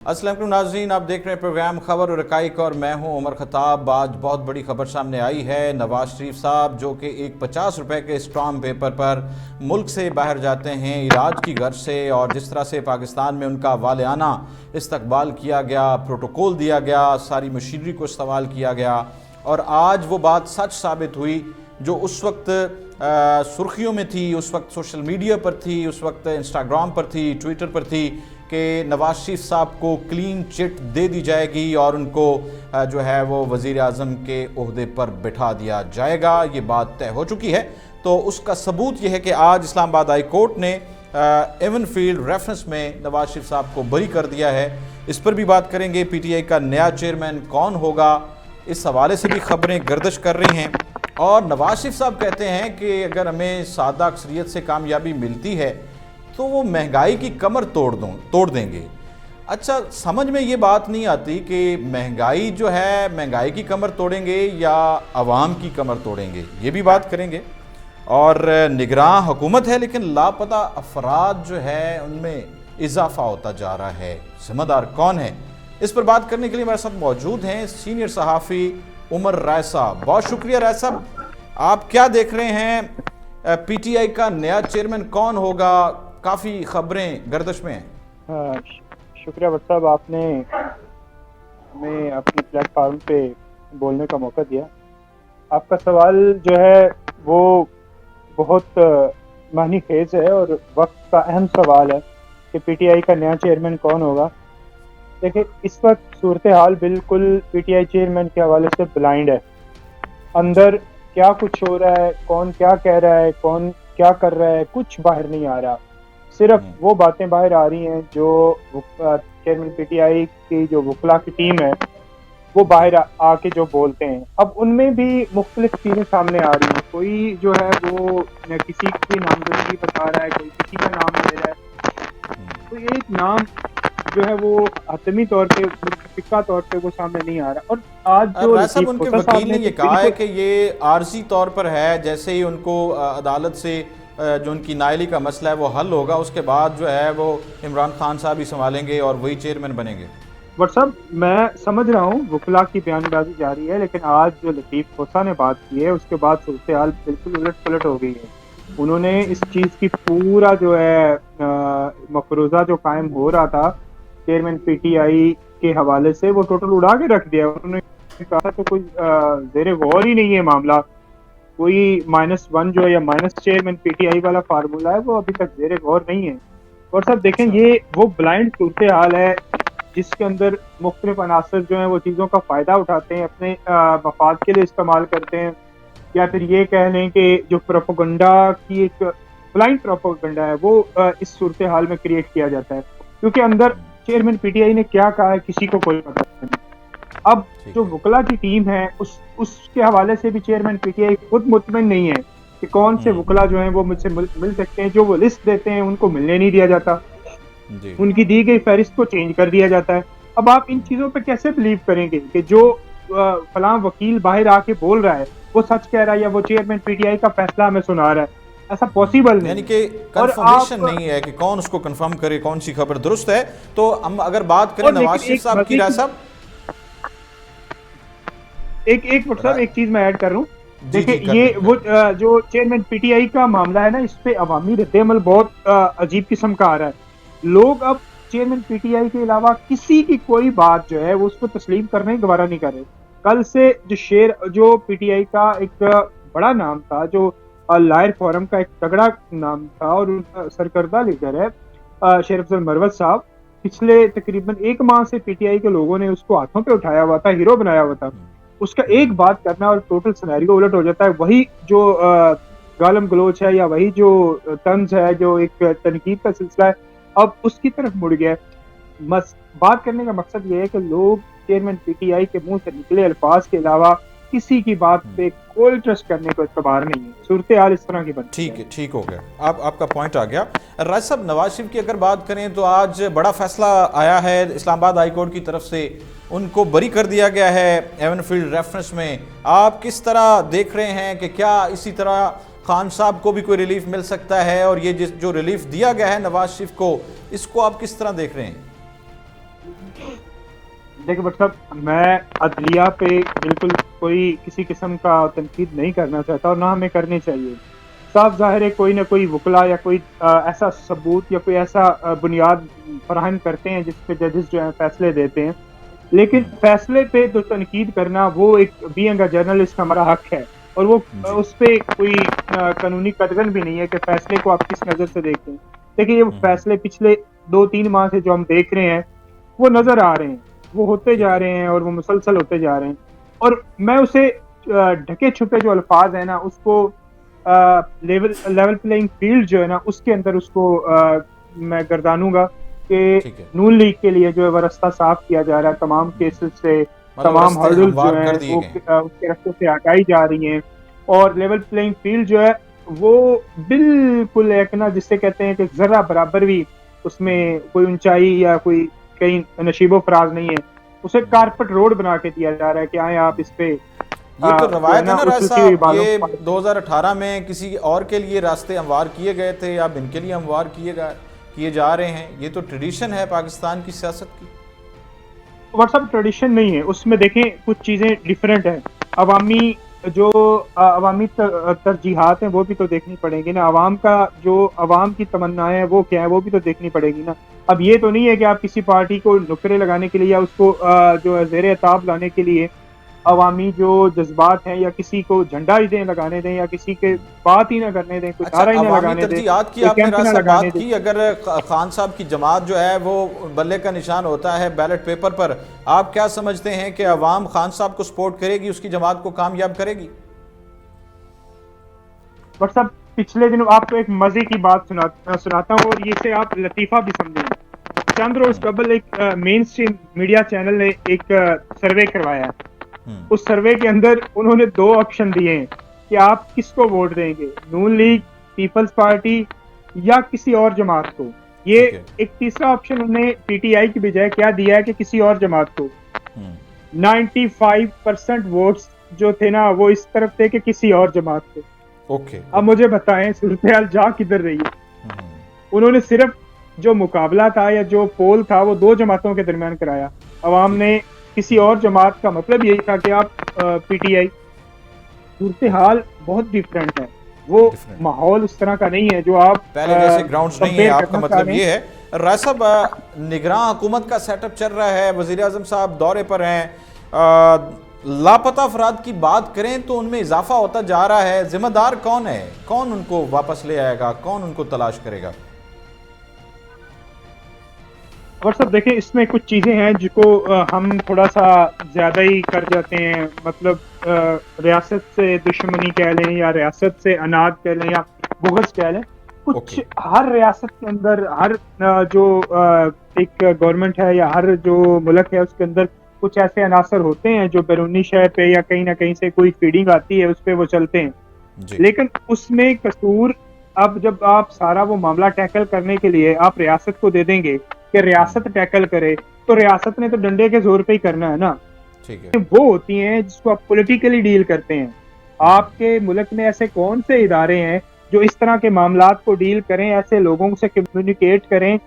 अस्सलाम वालेकुम नाज़रीन, आप देख रहे हैं प्रोग्राम खबर और हक़ाइक़ और मैं हूं उमर ख़त्ताब। आज बहुत बड़ी खबर सामने आई है। नवाज शरीफ साहब जो कि एक 50 रुपए के स्टाम्प पेपर पर मुल्क से बाहर जाते हैं इलाज की गर्ज से, और जिस तरह से पाकिस्तान में उनका वालियाना इस्तकबाल किया गया, प्रोटोकॉल दिया गया, सारी मशीनरी को इस्तेमाल किया गया, और आज वो बात सच साबित हुई जो उस वक्त सुर्खियों में थी, उस वक्त सोशल मीडिया पर थी, उस वक्त इंस्टाग्राम पर थी, ट्विटर पर थी कि नवाज शरीफ साहब को क्लीन चिट दे दी जाएगी और उनको जो है वो वज़ीर आज़म के ओहदे पर बिठा दिया जाएगा। ये बात तय हो चुकी है। तो उसका सबूत यह है कि आज इस्लामाबाद हाई कोर्ट ने एवन फील्ड रेफरेंस में नवाज शरीफ साहब को बरी कर दिया है। इस पर भी बात करेंगे। PTI का नया चेयरमैन कौन होगा, इस हवाले से भी खबरें गर्दिश कर रही हैं। और नवाज शरीफ साहब कहते हैं कि अगर हमें सादा अक्सरियत से कामयाबी मिलती है तो वो महंगाई की कमर तोड़ देंगे। अच्छा, समझ में ये बात नहीं आती कि महंगाई जो है, महंगाई की कमर तोड़ेंगे या आवाम की कमर तोड़ेंगे, ये भी बात करेंगे। और निगरान हुकूमत है लेकिन लापता अफराद जो है उनमें इजाफा होता जा रहा है। जिम्मेदार कौन है, इस पर बात करने के लिए हमारे साथ मौजूद हैं सीनियर सहाफ़ी उमर राय साहब। बहुत शुक्रिया राय साहब। आप क्या देख रहे हैं, PTI का नया चेयरमैन कौन होगा? काफ़ी खबरें गर्दिश में हैं। शुक्रिया भट्ट साहब, आपने हमें अपनी प्लेटफार्म पे बोलने का मौका दिया। आपका सवाल जो है वो बहुत मानी खेज है और वक्त का अहम सवाल है कि PTI का नया चेयरमैन कौन होगा। देखिए, इस वक्त सूरत हाल बिल्कुल PTI चेयरमैन के हवाले से ब्लाइंड है। अंदर क्या कुछ हो रहा है, कौन क्या कह रहा है, कौन क्या कर रहा है, कुछ बाहर नहीं आ रहा। सिर्फ वो बातें बाहर आ रही हैं जो चेयरमैन PTI की जो वकला की टीम है वो बाहर आके जो बोलते हैं, अब उनमें भी मुख्तलिफ चीज़ें सामने आ रही हैं। कोई जो है वो किसी की नामजदगी बता रहा है, कोई किसी का नाम ले रहा है। तो ये एक नाम जो है वो हतमी तौर पे, मुतफ़िका तौर पे वो सामने नहीं आ रहा। और आज जो उनके वकील ने ये कहा है कि ये आर्जी तौर पर है, जैसे ही उनको अदालत से जो उनकी नायली का मसला है वो हल होगा, उसके बाद जो है वो इमरान खान साहब ही संभालेंगे और वही चेयरमैन बनेंगे। बट साहब, मैं समझ रहा हूँ वकला की बयानबाजी जारी है, लेकिन आज जो लतीफ़ खोसा ने बात की है उसके बाद सूरत हाल बिल्कुल उलट पलट हो गई है। उन्होंने इस चीज़ की पूरा जो है मफरूज़ा जो कायम हो रहा था चेयरमैन PTI के हवाले से, वो टोटल उड़ा के रख दिया। उन्होंने कहा तो कोई ज़ेरे गौर ही नहीं है मामला। कोई -1 जो है या माइनस चेयरमैन PTI वाला फार्मूला है वो अभी तक ज़ेरे गौर नहीं है। और सब देखें, ये वो ब्लाइंड सूरत हाल है जिसके अंदर मुख्तलिफ अनासर जो हैं वो चीज़ों का फ़ायदा उठाते हैं, अपने मफाद के लिए इस्तेमाल करते हैं, या फिर ये कह लें कि जो प्रोपेगेंडा की एक ब्लाइंड प्रोपेगेंडा है वो इस सूरत हाल में क्रिएट किया जाता है। क्योंकि अंदर चेयरमैन PTI ने क्या कहा है किसी को कोई पता नहीं। अब जो वकला की टीम है उसके हवाले से भी चेयरमैन PTI खुद मुतमईन नहीं है कि कौन से वकला जो हैं वो मुझसे मिल सकते हैं। जो वो लिस्ट देते हैं उनको मिलने नहीं दिया जाता, उनकी दी गई फहरिस्त को चेंज कर दिया जाता है। अब आप इन चीज़ों पे कैसे बिलीव करेंगे कि जो फलां वकील बाहर आके बोल रहा है वो सच कह रहा है या वो चेयरमैन PTI का फैसला हमें सुना रहा है? ऐसा पॉसिबल नहीं, यानी कि कंफर्मेशन नहीं है कि कौन उसको कंफर्म करे कौन सी खबर दुरुस्त है। तो हम अगर बात करें नवाज शरीफ साहब की, राय साहब एक चीज मैं ऐड कर रहा हूँ। देखिए, ये वो जो चेयरमैन PTI का मामला है ना, इस पे अवामी रद्द-ए-अमल बहुत अजीब किस्म का आ रहा है। लोग अब चेयरमैन PTI के अलावा किसी की कोई बात जो है वो उसको तस्लीम करने की गवारा नहीं कर रहे। कल से जो PTI का एक बड़ा नाम था, जो लायर फोरम का एक तगड़ा नाम था और उनका सरकर्दा लीडर है शेर अफजल मरवत साहब, पिछले तकरीबन 1 माह से PTI के लोगों ने उसको हाथों पे उठाया हुआ था, हीरो बनाया हुआ था। उसका एक बात करना और टोटल सिनेरियो उलट हो जाता है। वही जो गालम गलोच है या वही जो तंज है, जो एक तनकीद का सिलसिला है, अब उसकी तरफ मुड़ गया। बात करने का मकसद ये है कि लोग चेयरमैन PTI के मुंह से निकले अल्फाज के अलावा किसी की बात पे कोई ट्रस्ट करने को इतबार नहीं है। सूरत हाल इस तरह की बनती ठीक है, ठीक हो गया। आपका पॉइंट आ गया। राज साहब, नवाज शरीफ की अगर बात करें तो आज बड़ा फैसला आया है इस्लामाबाद हाई कोर्ट की तरफ से, उनको बरी कर दिया गया है एवन फील्ड रेफरेंस में। आप किस तरह देख रहे हैं कि क्या इसी तरह खान साहब को भी कोई रिलीफ मिल सकता है, और ये जो रिलीफ दिया गया है नवाज शरीफ को, इसको आप किस तरह देख रहे हैं? देखिए मतलब मैं अदलिया पे बिल्कुल कोई किसी किस्म का तनकीद नहीं करना चाहता और ना हमें करनी चाहिए। साफ ज़ाहिर है कोई ना कोई वकला या कोई ऐसा सबूत या कोई ऐसा बुनियाद फराहम करते हैं जिस पे जजेस जो हैं फैसले देते हैं। लेकिन फैसले पे तो तनकीद करना वो एक बीइंग अ जर्नलिस्ट हमारा हक है और वो जी। उस पे कोई कानूनी कतगन भी नहीं है कि फैसले को आप किस नज़र से देखते हैं। देखिए ये फैसले पिछले 2-3 माह से जो हम देख रहे हैं, वो नज़र आ रहे हैं, वो होते ठीक जा है। रहे हैं और वो मुसलसल होते जा रहे हैं। और मैं उसे ढके-छुपे जो अल्फाज़ हैं ना उसको लेवल लेवल प्लेइंग फील्ड जो है ना उसके अंदर उसको मैं गर्दानूँगा कि ठीक है। नून लीग के लिए जो है वो रास्ता साफ किया जा रहा है तमाम केसेस से, मतलब तमाम रास्ते हर्डल्स जो हमवार कर हैं दिए वो गए हैं। उसके रास्ते से हटाई जा रही हैं और लेवल प्लेइंग फील्ड जो है वो बिल्कुल एक ना जिसे कहते हैं कि ज़रा बराबर भी उसमें कोई ऊंचाई या कोई कहीं नशीबो-फराज नहीं है। उसे कारपेट रोड बना के दिया जा रहा है कि आएँ आप इस पे ये तो जो है रवायत है ना ना राय उछलती हुई साहब, बालों ये को 2018 में किसी और के लिए रास्ते हमवार किए गए थे, अब इनके लिए हमवार किए जा रहे हैं। ये तो ट्रेडिशन है पाकिस्तान की सियासत की। व्हाट्सएप ट्रेडिशन नहीं है, उसमें देखें कुछ चीज़ें डिफरेंट हैं। अवामी जो अवामी तरजीहात हैं वो भी तो देखनी पड़ेंगी ना, अवाम का जो अवाम की तमन्नाएं हैं वो क्या है वो भी तो देखनी पड़ेगी ना। अब ये तो नहीं है कि आप किसी पार्टी को नुकरे लगाने के लिए या उसको जो है ज़ेर एताब लाने के लिए अवामी जो जज्बात हैं या किसी को झंडा ही दें लगाने दें या किसी के बात ही ना करने दें, कोई अच्छा, नारा ही ना अवामी लगाने दें, तरजीहात की कोई आपने कैंप ही राज ना साहब लगाने बात दें। की, अगर खान साहब की जमात जो है वो बल्ले का निशान होता है बैलेट पेपर पर, आप क्या समझते हैं कि अवाम खान साहब को सपोर्ट करेगी, उसकी जमात को कामयाब करेगी? व्हाट्सएप पिछले दिनों आपको एक मजे की बात सुनाता हूँ और इसे आप लतीफा भी समझेंगे। चंद रोज कबल एक मेन स्ट्रीम मीडिया चैनल ने एक सर्वे करवाया है। उस सर्वे के अंदर उन्होंने 2 ऑप्शन दिए हैं कि आप किसको वोट देंगे, नून लीग, पीपल्स पार्टी या किसी और जमात को। ये ठीक है। एक तीसरा ऑप्शन उन्होंने पीटीआई की बजाय क्या दिया है कि किसी और जमात को। 95% वोट्स जो थे ना वो इस तरफ थे कि किसी और जमात को। ओके। अब मुझे बताएं सूरत-ए-हाल जा किधर रही है। उन्होंने सिर्फ जो मुकाबला था या जो पोल था वो 2 जमातों के दरमियान कराया। अवाम ने किसी और जमात का मतलब यही था कि आप पीटीआई। सूरत-ए-हाल बहुत डिफरेंट है, वो माहौल उस तरह का नहीं है जो आप पहले जैसे ग्राउंड्स नहीं है, कंपेयर आपका करना चाह मतलब रहे हैं। ये है। राय साहब, निगरान हुकूमत का सेटअप चल रहा है, वजीर आजम साहब दौरे पर हैं, लापता अफराद की बात करें तो उनमें इजाफा होता जा रहा है। जिम्मेदार कौन है, कौन उनको वापस ले आएगा, कौन उनको तलाश करेगा? व्हाट्सएप देखें इसमें कुछ चीज़ें हैं जिसको हम थोड़ा सा ज़्यादा ही कर जाते हैं, मतलब रियासत से दुश्मनी कह लें या रियासत से अनाद कह लें या बुग़्ज़ कह लें। कुछ हर रियासत के अंदर हर जो एक गवर्नमेंट है या हर जो मुल्क है उसके अंदर कुछ ऐसे अनासर होते हैं जो बैरूनी शय पे या कहीं ना कहीं से कोई फीडिंग आती है उस पर वो चलते हैं। लेकिन उसमें कसूर, अब जब आप सारा वो मामला टैकल करने के लिए आप रियासत को दे देंगे कि रियासत टैकल करे, तो रियासत ने तो डंडे के जोर पे ही करना है ना। ठीक है। वो होती हैं जिसको आप पॉलिटिकली डील करते हैं। आपके मुल्क में ऐसे कौन से इदारे हैं जो इस तरह के मामलात को डील करें, ऐसे लोगों से कम्युनिकेट करें,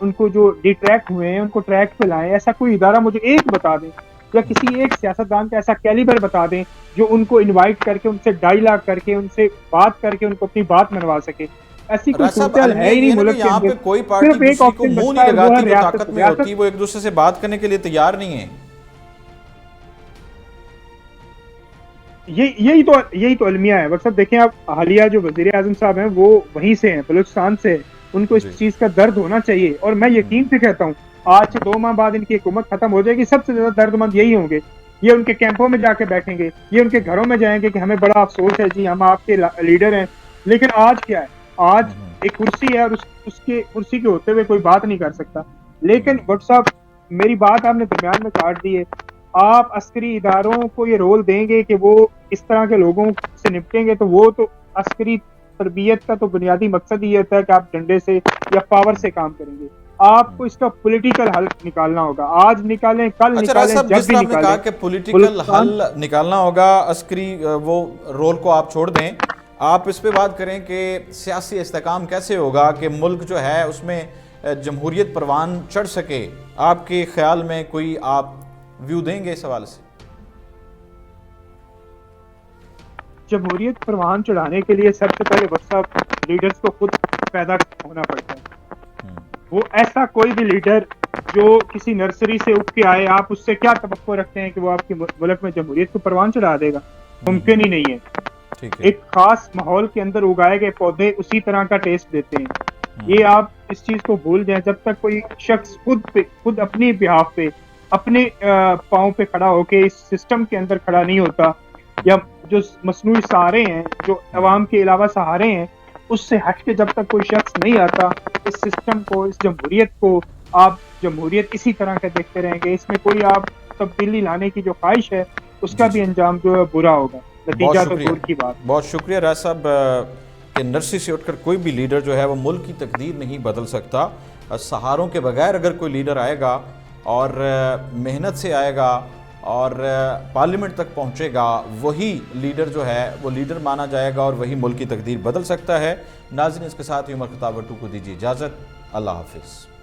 उनको जो डिट्रैक्ट हुए हैं उनको ट्रैक पे लाएं। ऐसा कोई इदारा मुझे एक बता दें या किसी एक सियासतदान का ऐसा कैलिबर बता दें जो उनको इनवाइट करके उनसे डायलॉग करके उनसे बात करके उनको अपनी बात मनवा सके। ऐसी कोई सूरत-ए-हाल है ही नहीं मुल्क के यहाँ पे अंदर। कोई पार्टी सिर्फ एक दूसरी को ऑप्शन मुंह बचता नहीं है, वो है लगाती, जो रियासत। ताकत में होती, वो एक दूसरे से बात करने के लिए तैयार नहीं है। यही तो अलमिया है। मतलब देखें आप, हालिया जो वजीर आजम साहब हैं वो वहीं से हैं, बलूचिस्तान से। उनको इस चीज का दर्द होना चाहिए और मैं यकीन से कहता हूँ आज से 2 माह बाद इनकी हुकूमत खत्म हो जाएगी, सबसे ज्यादा दर्दमंद यही होंगे। ये उनके कैंपों में जाके बैठेंगे, ये उनके घरों में जाएंगे कि हमें बड़ा अफसोस है जी, हम आपके लीडर हैं। लेकिन आज क्या है, आज एक कुर्सी है और उसके कुर्सी के होते हुए कोई बात नहीं कर सकता। लेकिन व्हाट्सएप मेरी बात आपने दरमियान में काट दी है। आप अस्करी इदारों को ये रोल देंगे कि वो इस तरह के लोगों से निपटेंगे, तो वो तो अस्करी तरबियत का तो बुनियादी मकसद ही होता है कि आप डंडे से या पावर से काम करेंगे। आपको इसका पॉलिटिकल हल निकालना होगा, आज निकालें, कल निकालें, जब भी निकालें। कहा कि पॉलिटिकल हल निकालना होगा, अस्करी वो रोल को आप छोड़ दें। आप इस पे बात करें कि सियासी इस्तेकाम कैसे होगा कि मुल्क जो है उसमें जमहूरियत परवान चढ़ सके, आपके ख्याल में कोई आप व्यू देंगे इस हवाले से? जमहूरियत परवान चढ़ाने के लिए सबसे पहले व्हाट्सएप लीडर्स को खुद पैदा होना पड़ता है। वो ऐसा कोई भी लीडर जो किसी नर्सरी से उग के आए, आप उससे क्या तवक्को रखते हैं कि वो आपके मुल्क में जमहूरियत को परवान चढ़ा देगा? मुमकिन ही नहीं है। ठीक है। एक खास माहौल के अंदर उगाए गए पौधे उसी तरह का टेस्ट देते हैं। ये आप इस चीज को भूल जाएं। जब तक कोई शख्स खुद अपनी बिहाफ पे, अपने पाँव पे खड़ा होके इस सिस्टम के अंदर खड़ा नहीं होता, या जो मसनूई सहारे हैं, जो अवाम के अलावा सहारे हैं, उससे हट के जब तक कोई शख्स नहीं आता, इस सिस्टम को, इस जमहूरियत को आप जमहूरियत इसी तरह के देखते रहेंगे। इसमें कोई आप तब्दीली लाने की जो ख्वाहिश है उसका भी अंजाम जो है बुरा होगा। नतीजा तो दूर की बात। बहुत शुक्रिया राज साहब कि नर्सरी से उठकर कोई भी लीडर जो है वो मुल्क की तकदीर नहीं बदल सकता। सहारों के बगैर अगर कोई लीडर आएगा और मेहनत से आएगा और पार्लियामेंट तक पहुंचेगा, वही लीडर जो है वो लीडर माना जाएगा और वही मुल्क की तकदीर बदल सकता है। नाज़रीन, इसके साथ ही उमर खताब वट्टू को दीजिए इजाज़त। अल्लाह हाफिज़।